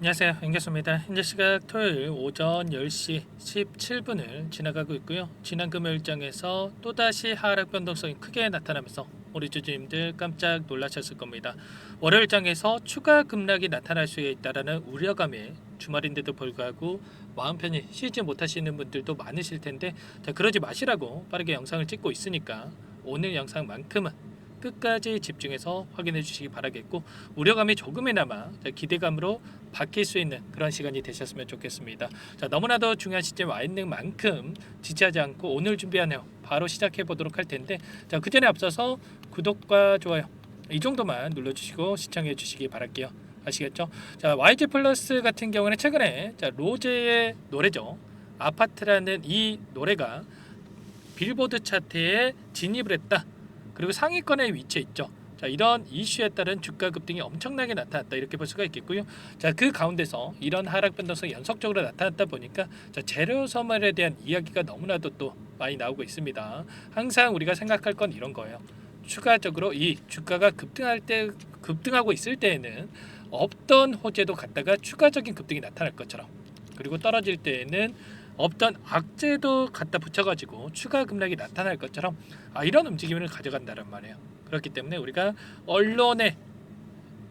안녕하세요. 윤교수입니다. 현재 시각 토요일 오전 10시 17분을 지나가고 있고요. 지난 금요일장에서 또다시 하락 변동성이 크게 나타나면서 우리 주주님들 깜짝 놀라셨을 겁니다. 월요일장에서 추가 급락이 나타날 수 있다라는 우려감에 주말인데도 불구하고 마음 편히 쉬지 못하시는 분들도 많으실 텐데, 자, 그러지 마시라고 빠르게 영상을 찍고 있으니까 오늘 영상만큼은 끝까지 집중해서 확인해 주시기 바라겠고, 우려감이 조금이나마 기대감으로 바뀔 수 있는 그런 시간이 되셨으면 좋겠습니다. 자, 너무나도 중요한 시점에 와 있는 만큼 지체하지 않고 오늘 준비한 내용 바로 시작해 보도록 할 텐데, 자, 그 전에 앞서서 구독과 좋아요 이 정도만 눌러주시고 시청해 주시기 바랄게요. 아시겠죠? 자, YG 플러스 같은 경우는 최근에 로제의 노래죠. 아파트라는 이 노래가 빌보드 차트에 진입을 했다. 그리고 상위권에 위치해 있죠. 자, 이런 이슈에 따른 주가 급등이 엄청나게 나타났다, 이렇게 볼 수가 있겠고요. 자, 그 가운데서 이런 하락 변동성이 연속적으로 나타났다 보니까 재료 소멸에 대한 이야기가 너무나도 또 많이 나오고 있습니다. 항상 우리가 생각할 건 이런 거예요. 추가적으로 이 주가가 급등하고 있을 때에는 없던 호재도 갔다가 추가적인 급등이 나타날 것처럼, 그리고 떨어질 때에는 없던 악재도 갖다 붙여가지고 추가 급락이 나타날 것처럼 이런 움직임을 가져간다는 말이에요. 그렇기 때문에 우리가 언론에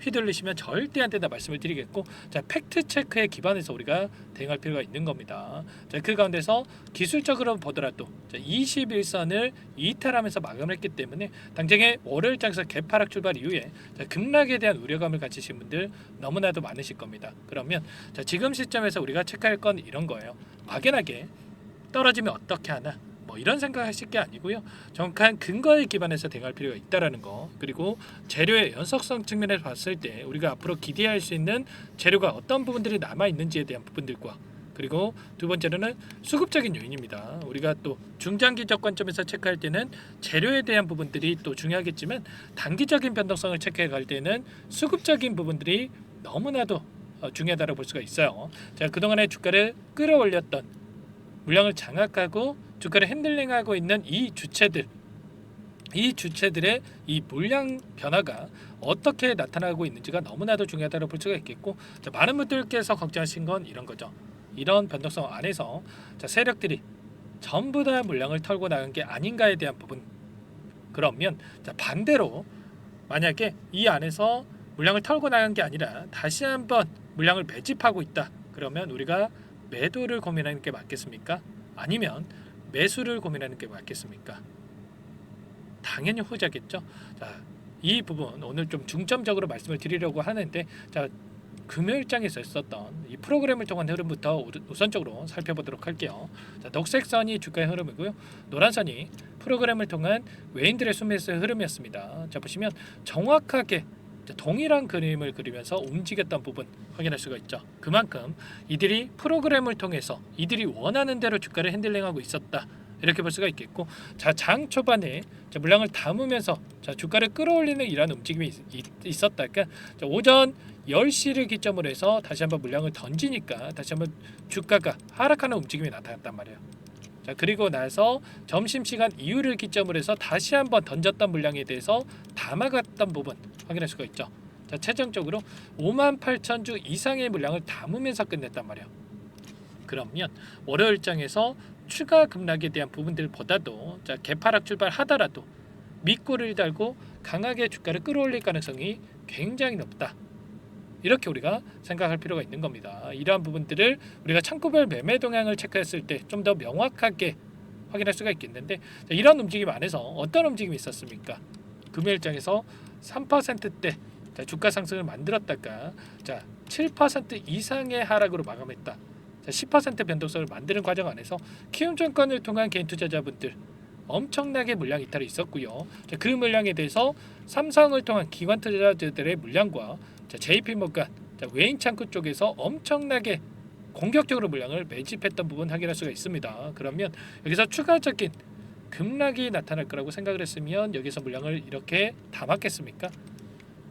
휘둘리시면 절대 안 된다 말씀을 드리겠고, 자, 팩트 체크에 기반해서 우리가 대응할 필요가 있는 겁니다. 자, 그 가운데서 기술적으로 보더라도 21선을 이탈하면서 마감을 했기 때문에 당장의 월요일장에서 개파락 출발 이후에 급락에 대한 우려감을 가지신 분들 너무나도 많으실 겁니다. 그러면 지금 시점에서 우리가 체크할 건 이런 거예요. 막연하게 떨어지면 어떻게 하나, 뭐 이런 생각하실 게 아니고요. 정확한 근거에 기반해서 대응할 필요가 있다라는 거, 그리고 재료의 연속성 측면에서 봤을 때 우리가 앞으로 기대할 수 있는 재료가 어떤 부분들이 남아 있는지에 대한 부분들과, 그리고 두 번째로는 수급적인 요인입니다. 우리가 또 중장기적 관점에서 체크할 때는 재료에 대한 부분들이 또 중요하겠지만, 단기적인 변동성을 체크해 갈 때는 수급적인 부분들이 너무나도 중요하다고 볼 수가 있어요. 자, 그동안의 주가를 끌어올렸던, 물량을 장악하고 주가를 핸들링하고 있는 이 주체들의 이 물량 변화가 어떻게 나타나고 있는지가 너무나도 중요하다고 볼 수가 있겠고, 많은 분들께서 걱정하신 건 이런 거죠. 이런 변동성 안에서 세력들이 전부 다 물량을 털고 나간 게 아닌가에 대한 부분. 그러면 반대로 만약에 이 안에서 물량을 털고 나간 게 아니라 다시 한번 물량을 배집하고 있다, 그러면 우리가 매도를 고민하는 게 맞겠습니까? 아니면 매수를 고민하는 게 맞겠습니까? 당연히 후자겠죠. 자, 이 부분 오늘 좀 중점적으로 말씀을 드리려고 하는데, 자, 금요일장에서 있었던 이 프로그램을 통한 흐름부터 우선적으로 살펴보도록 할게요. 자, 녹색 선이 주가의 흐름이고요. 노란 선이 프로그램을 통한 외인들의 수매수의 흐름이었습니다. 자, 보시면 정확하게 동일한 그림을 그리면서 움직였던 부분 확인할 수가 있죠. 그만큼 이들이 프로그램을 통해서 이들이 원하는 대로 주가를 핸들링하고 있었다, 이렇게 볼 수가 있겠고, 자, 장 초반에 물량을 담으면서 주가를 끌어올리는 이러한 움직임이 있었다. 그러니까 오전 10시를 기점으로 해서 다시 한번 물량을 던지니까 다시 한번 주가가 하락하는 움직임이 나타났단 말이에요. 자, 그리고 나서 점심시간 이후를 기점으로 해서 다시 한번 던졌던 물량에 대해서 담아갔던 부분 확인할 수가 있죠. 자, 최종적으로 58,000주 이상의 물량을 담으면서 끝냈단 말이에요. 그러면 월요일장에서 추가 급락에 대한 부분들보다도 개파락 출발하더라도 밑골을 달고 강하게 주가를 끌어올릴 가능성이 굉장히 높다, 이렇게 우리가 생각할 필요가 있는 겁니다. 이러한 부분들을 우리가 창구별 매매 동향을 체크했을 때 좀 더 명확하게 확인할 수가 있겠는데, 이런 움직임 안에서 어떤 움직임이 있었습니까? 금요일장에서 3%대 주가 상승을 만들었다가 7% 이상의 하락으로 마감했다. 10% 변동성을 만드는 과정 안에서 키움증권을 통한 개인 투자자분들 엄청나게 물량 이탈이 있었고요. 그 물량에 대해서 삼성을 통한 기관 투자자들의 물량과 JP모간 외인 창구 쪽에서 엄청나게 공격적으로 물량을 매집했던 부분 확인할 수가 있습니다. 그러면 여기서 추가적인 급락이 나타날 거라고 생각을 했으면 여기서 물량을 이렇게 담았겠습니까?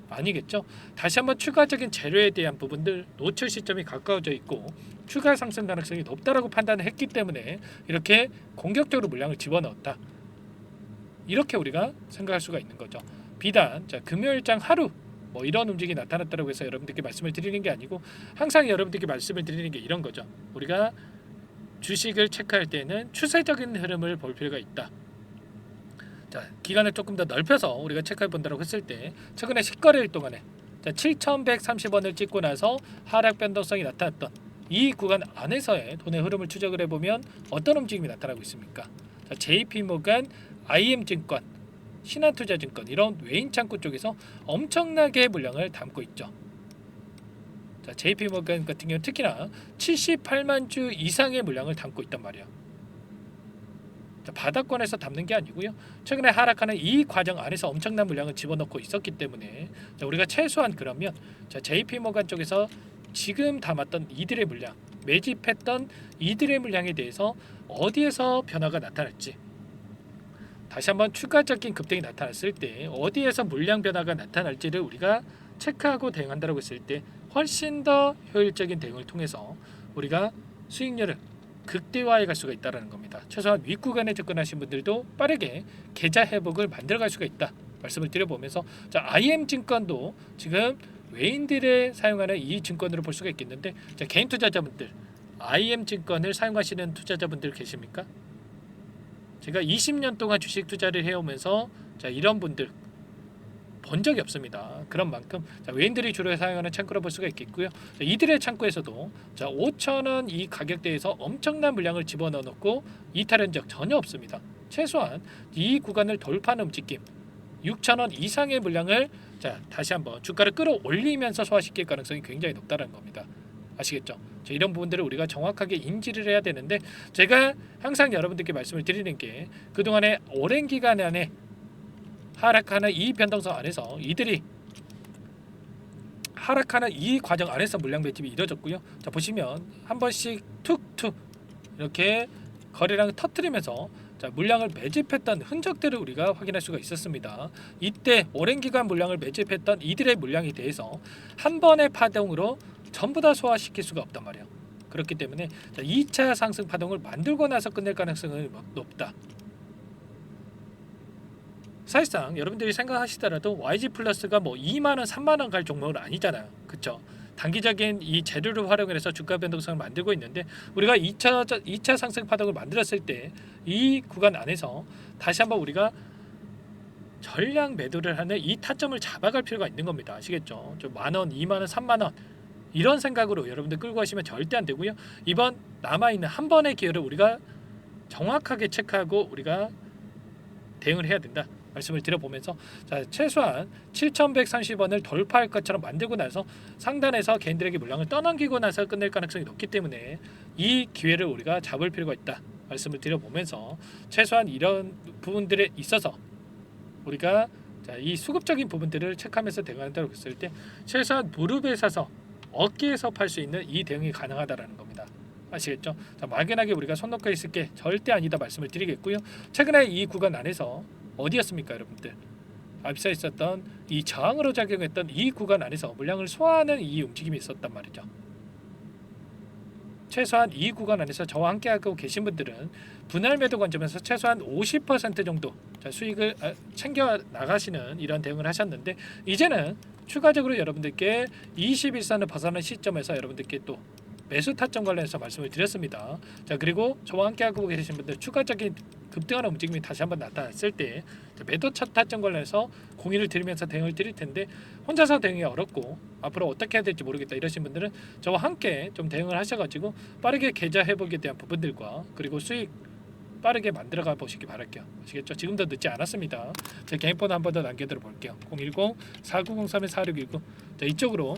아니겠죠. 다시 한번 추가적인 재료에 대한 부분들 노출 시점이 가까워져 있고 추가 상승 가능성이 높다라고 판단을 했기 때문에 이렇게 공격적으로 물량을 집어넣었다, 이렇게 우리가 생각할 수가 있는 거죠. 비단 금요일장 하루 뭐 이런 움직임이 나타났다고 해서 여러분들께 말씀을 드리는 게 아니고 항상 여러분들께 말씀을 드리는 게 이런 거죠. 우리가 주식을 체크할 때는 추세적인 흐름을 볼 필요가 있다. 자, 기간을 조금 더 넓혀서 우리가 체크해 본다고 했을 때 최근에 10거래일 동안에 7,130원을 찍고 나서 하락 변동성이 나타났던 이 구간 안에서의 돈의 흐름을 추적을 해보면 어떤 움직임이 나타나고 있습니까? 자, JP모간, IM증권, 신한투자증권 이런 외인 창구 쪽에서 엄청나게 물량을 담고 있죠. 자, JP모간 같은 경우 특히나 78만 주 이상의 물량을 담고 있단 말이에요. 자, 바닥권에서 담는 게 아니고요. 최근에 하락하는 이 과정 안에서 엄청난 물량을 집어넣고 있었기 때문에 자, 우리가 최소한 그러면 자, JP모간 쪽에서 지금 담았던 이들의 물량, 매집했던 이들의 물량에 대해서 어디에서 변화가 나타날지 다시 한번 추가적인 급등이 나타났을 때 어디에서 물량 변화가 나타날지를 우리가 체크하고 대응한다고 했을 때 훨씬 더 효율적인 대응을 통해서 우리가 수익률을 극대화해 갈 수가 있다는 겁니다. 최소한 윗구간에 접근하신 분들도 빠르게 계좌 회복을 만들어갈 수가 있다 말씀을 드려보면서 자, IM증권도 지금 외인들의 사용하는 이 증권으로 볼 수가 있겠는데 자, 개인 투자자분들 IM증권을 사용하시는 투자자분들 계십니까? 제가 20년 동안 주식 투자를 해오면서 자, 이런 분들 본 적이 없습니다. 그런 만큼 자, 외인들이 주로 사용하는 창구로 볼 수가 있겠고요. 자, 이들의 창구에서도 자, 5,000원 이 가격대에서 엄청난 물량을 집어넣어 놓고 이탈한 적 전혀 없습니다. 최소한 이 구간을 돌파하는 움직임 6,000원 이상의 물량을 자, 다시 한번 주가를 끌어올리면서 소화시킬 가능성이 굉장히 높다는 겁니다. 아시겠죠? 자, 이런 부분들을 우리가 정확하게 인지를 해야 되는데 제가 항상 여러분들께 말씀을 드리는 게 그동안에 오랜 기간 안에 하락하는 이 변동성 안에서 이들이 하락하는 이 과정 안에서 물량 매집이 이루어졌고요. 자, 보시면 한 번씩 툭툭 이렇게 거래량을 터뜨리면서 자, 물량을 매집했던 흔적들을 우리가 확인할 수가 있었습니다. 이때 오랜 기간 물량을 매집했던 이들의 물량에 대해서 한 번의 파동으로 전부 다 소화시킬 수가 없단 말이에요. 그렇기 때문에 자, 2차 상승 파동을 만들고 나서 끝낼 가능성이 높다. 사실상 여러분들이 생각하시더라도 YG 플러스가 뭐 2만 원, 3만 원 갈 종목은 아니잖아요. 그렇죠? 단기적인 이 재료를 활용해서 주가 변동성을 만들고 있는데 우리가 2차 상승 파동을 만들었을 때 이 구간 안에서 다시 한번 우리가 전량 매도를 하는 이 타점을 잡아갈 필요가 있는 겁니다. 아시겠죠? 좀 만 원, 2만 원, 3만 원 이런 생각으로 여러분들 끌고 가시면 절대 안 되고요. 이번 남아있는 한 번의 기회를 우리가 정확하게 체크하고 우리가 대응을 해야 된다. 말씀을 드려보면서 자, 최소한 7,130원을 돌파할 것처럼 만들고 나서 상단에서 개인들에게 물량을 떠넘기고 나서 끝낼 가능성이 높기 때문에 이 기회를 우리가 잡을 필요가 있다 말씀을 드려보면서 최소한 이런 부분들에 있어서 우리가 자, 이 수급적인 부분들을 체크하면서 대응한다고 했을 때 최소한 무릎에 사서 어깨에서 팔 수 있는 이 대응이 가능하다라는 겁니다. 아시겠죠? 자, 막연하게 우리가 손 놓고 있을 게 절대 아니다 말씀을 드리겠고요. 최근에 이 구간 안에서 어디였습니까, 여러분들? 앞서 있었던 이 저항으로 작용했던 이 구간 안에서 물량을 소화하는 이 움직임이 있었단 말이죠. 최소한 이 구간 안에서 저와 함께하고 계신 분들은 분할 매도 관점에서 최소한 50% 정도 수익을 챙겨 나가시는 이런 대응을 하셨는데 이제는 추가적으로 여러분들께 21선을 벗어난 시점에서 여러분들께 또 매수 타점 관련해서 말씀을 드렸습니다. 자, 그리고 저와 함께하고 계신 분들 추가적인 급등하는 움직임이 다시 한번 나타났을 때 매도 첫 타점 관련해서 공유를 드리면서 대응을 드릴 텐데 혼자서 대응이 어렵고 앞으로 어떻게 해야 될지 모르겠다 이러신 분들은 저와 함께 좀 대응을 하셔가지고 빠르게 계좌 회복에 대한 부분들과 그리고 수익 빠르게 만들어가 보시기 바랄게요. 아시겠죠? 지금도 늦지 않았습니다. 제 개인 번호 한 번 더 남겨드려 볼게요. 010-4903-4619 자, 이쪽으로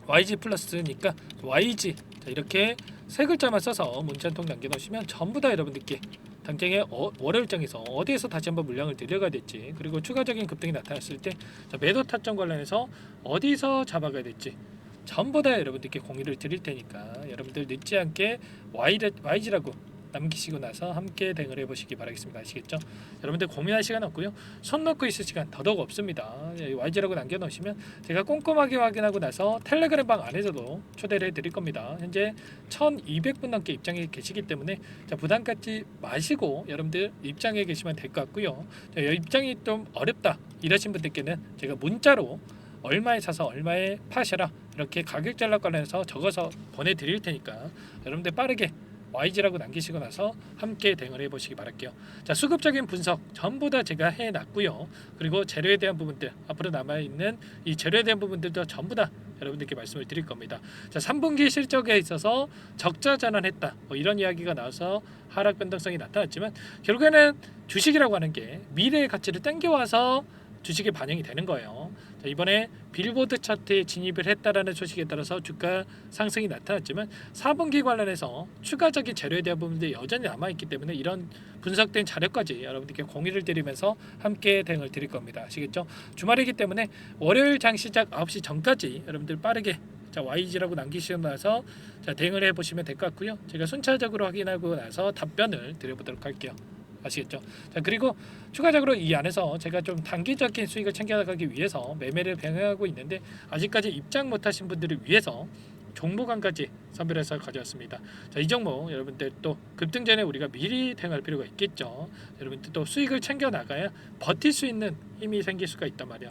YG 플러스니까 YG 자, 이렇게 세 글자만 써서 문자 한 통 남겨놓으시면 전부 다 여러분들께 당장의 월요일장에서 어디에서 다시 한번 물량을 들여가야 될지 그리고 추가적인 급등이 나타났을 때 자, 매도 타점 관련해서 어디서 잡아가야 될지 전부 다 여러분들께 공유를 드릴 테니까 여러분들 늦지 않게 YG라고 남기시고 나서 함께 대응을 해보시기 바라겠습니다. 아시겠죠? 여러분들 고민할 시간 없고요. 손 놓고 있을 시간 더더욱 없습니다. YG라고 남겨놓으시면 제가 꼼꼼하게 확인하고 나서 텔레그램 방 안에서도 초대를 해드릴 겁니다. 현재 1200분 넘게 입장해 계시기 때문에 자, 부담 갖지 마시고 여러분들 입장해 계시면 될 것 같고요. 자, 입장이 좀 어렵다 이러신 분들께는 제가 문자로 얼마에 사서 얼마에 파셔라 이렇게 가격 전략 관련해서 적어서 보내드릴 테니까 여러분들 빠르게 YG라고 남기시고 나서 함께 대응을 해보시기 바랄게요. 자, 수급적인 분석 전부 다 제가 해놨고요. 그리고 재료에 대한 부분들 앞으로 남아있는 이 재료에 대한 부분들도 전부 다 여러분들께 말씀을 드릴 겁니다. 자, 3분기 실적에 있어서 적자 전환했다 뭐 이런 이야기가 나와서 하락 변동성이 나타났지만 결국에는 주식이라고 하는 게 미래의 가치를 땡겨와서 주식에 반영이 되는 거예요. 자, 이번에 빌보드 차트에 진입을 했다라는 소식에 따라서 주가 상승이 나타났지만 4분기 관련해서 추가적인 재료에 대한 부분들이 여전히 남아있기 때문에 이런 분석된 자료까지 여러분들께 공유를 드리면서 함께 대응을 드릴 겁니다. 아시겠죠? 주말이기 때문에 월요일 장 시작 9시 전까지 여러분들 빠르게 자, YG라고 남기시고 나서 자, 대응을 해보시면 될 것 같고요. 제가 순차적으로 확인하고 나서 답변을 드려보도록 할게요. 아시겠죠? 자, 그리고 추가적으로 이 안에서 제가 좀 단기적인 수익을 챙겨가기 위해서 매매를 병행하고 있는데 아직까지 입장 못하신 분들을 위해서 종목안까지 선별해서 가져왔습니다. 자, 이 종목 여러분들 또 급등 전에 우리가 미리 대응할 필요가 있겠죠. 여러분들 또 수익을 챙겨 나가야 버틸 수 있는 힘이 생길 수가 있단 말이야.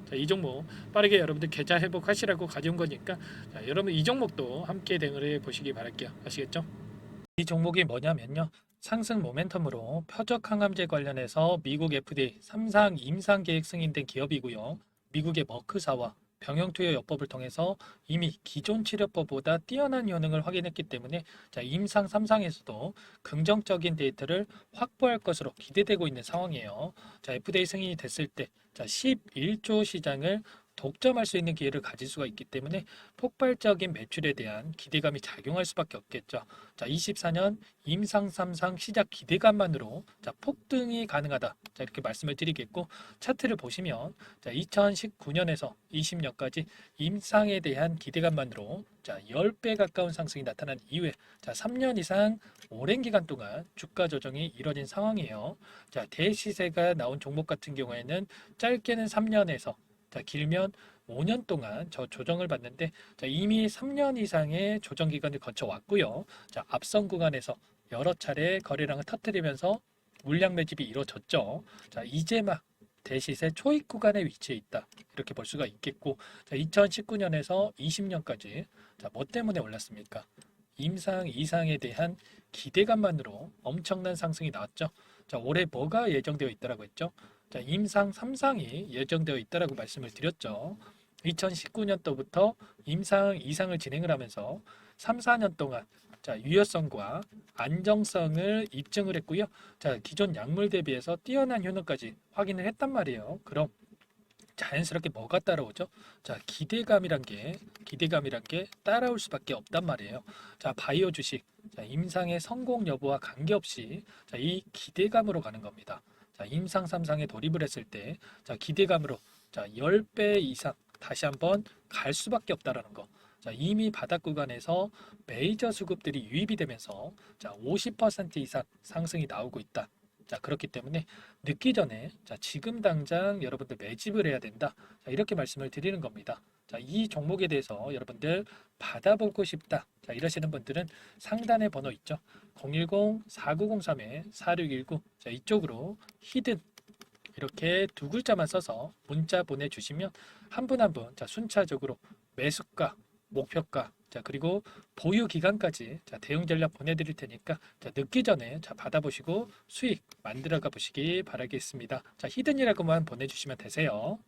자, 이 종목 빠르게 여러분들 계좌 회복하시라고 가져온 거니까 자, 여러분 이 종목도 함께 대응을 해 보시기 바랄게요. 아시겠죠? 이 종목이 뭐냐면요. 상승 모멘텀으로 표적 항암제 관련해서 미국 FDA 3상 임상 계획 승인된 기업이고요. 미국의 머크사와 병용투여요법을 통해서 이미 기존 치료법보다 뛰어난 효능을 확인했기 때문에 자, 임상 3상에서도 긍정적인 데이터를 확보할 것으로 기대되고 있는 상황이에요. 자, FDA 승인이 됐을 때 자, 11조 시장을 독점할 수 있는 기회를 가질 수가 있기 때문에 폭발적인 매출에 대한 기대감이 작용할 수밖에 없겠죠. 자, 24년 임상 3상 시작 기대감만으로 자, 폭등이 가능하다. 자, 이렇게 말씀을 드리겠고 차트를 보시면 자, 2019년에서 20년까지 임상에 대한 기대감만으로 자, 10배 가까운 상승이 나타난 이후에 자, 3년 이상 오랜 기간 동안 주가 조정이 이뤄진 상황이에요. 자, 대시세가 나온 종목 같은 경우에는 짧게는 3년에서 자, 길면 5년 동안 저 조정을 받는데 자, 이미 3년 이상의 조정 기간을 거쳐 왔고요. 자, 앞선 구간에서 여러 차례 거래량을 터뜨리면서 물량 매집이 이루어졌죠. 자, 이제 막 대시세 초입 구간에 위치해 있다. 이렇게 볼 수가 있겠고, 자, 2019년에서 20년까지 자, 뭐 때문에 올랐습니까? 임상 이상에 대한 기대감만으로 엄청난 상승이 나왔죠. 자, 올해 뭐가 예정되어 있다라고 했죠? 자, 임상 3상이 예정되어 있다라고 말씀을 드렸죠. 2019년도부터 임상 2상을 진행을 하면서 3, 4년 동안 자, 유효성과 안정성을 입증을 했고요. 자, 기존 약물 대비해서 뛰어난 효능까지 확인을 했단 말이에요. 그럼 자연스럽게 뭐가 따라오죠? 자, 기대감이란 게 따라올 수밖에 없단 말이에요. 자, 바이오 주식, 자, 임상의 성공 여부와 관계없이 자, 이 기대감으로 가는 겁니다. 자, 임상 3상에 돌입을 했을 때 자, 기대감으로 자, 10배 이상 다시 한번 갈 수밖에 없다라는 거. 자, 이미 바닥 구간에서 메이저 수급들이 유입이 되면서 자, 50% 이상 상승이 나오고 있다. 자, 그렇기 때문에 늦기 전에 자, 지금 당장 여러분들 매집을 해야 된다. 자, 이렇게 말씀을 드리는 겁니다. 자, 이 종목에 대해서 여러분들 받아보고 싶다. 자, 이러시는 분들은 상단에 번호 있죠. 010-4903-4619. 자, 이쪽으로 히든 이렇게 두 글자만 써서 문자 보내주시면 한 분 한 분 자, 순차적으로 매수가, 목표가, 자, 그리고 보유 기간까지 자, 대응 전략 보내드릴 테니까 자, 늦기 전에 자, 받아보시고 수익 만들어가 보시기 바라겠습니다. 자, 히든이라고만 보내주시면 되세요.